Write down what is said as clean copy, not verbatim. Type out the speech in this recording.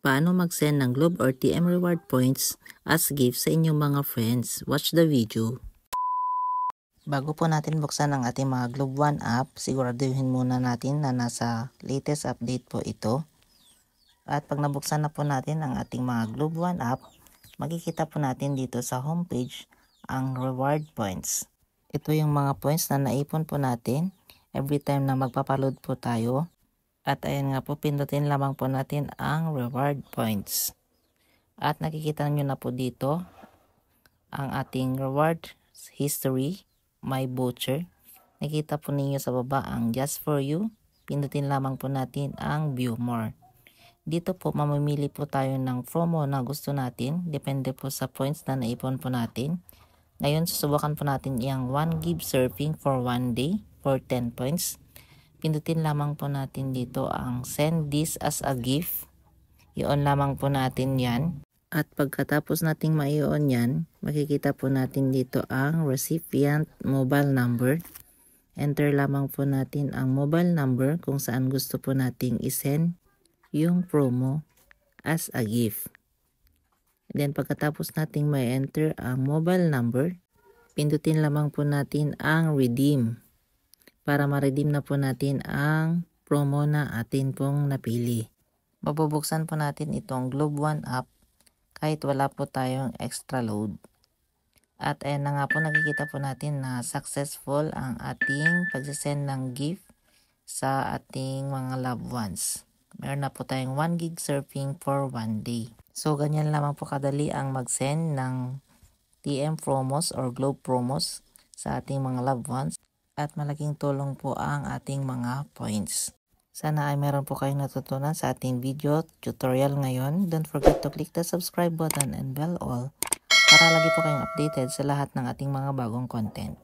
Paano mag-send ng Globe or TM reward points as gift sa inyong mga friends? Watch the video. Bago po natin buksan ang ating mga Globe One app, siguraduhin muna natin na nasa latest update po ito. At pag nabuksan na po natin ang ating mga Globe One app, makikita po natin dito sa homepage ang reward points. Ito yung mga points na naipon po natin every time na magpapaload po tayo. At ayan nga po, pindutin lamang po natin ang reward points. At nakikita nyo na po dito ang ating reward history, my voucher. Nakita po ninyo sa baba ang just for you. Pindutin lamang po natin ang view more. Dito po mamimili po tayo ng promo na gusto natin. Depende po sa points na naipon po natin. Ngayon susubukan po natin yung 1 GB surfing for 1 day for 10 points. Pindutin lamang po natin dito ang send this as a gift. I-on lamang po natin yan. At pagkatapos nating ma-i-on yan, makikita po natin dito ang recipient mobile number. Enter lamang po natin ang mobile number kung saan gusto po nating isend yung promo as a gift. Then pagkatapos nating ma-enter ang mobile number, pindutin lamang po natin ang redeem. Para ma-redeem na po natin ang promo na atin pong napili. Mabubuksan po natin itong Globe One app kahit wala po tayong extra load. At ayan na nga po, nakikita po natin na successful ang ating pagsisend ng gift sa ating mga loved ones. Meron na po tayong 1 GB surfing for 1 day. So ganyan lamang po kadali ang mag-send ng TM promos or Globe promos sa ating mga loved ones. At malaking tulong po ang ating mga points. Sana ay meron po kayong natutunan sa ating video tutorial ngayon. Don't forget to click the subscribe button and bell all para lagi po kayong updated sa lahat ng ating mga bagong content.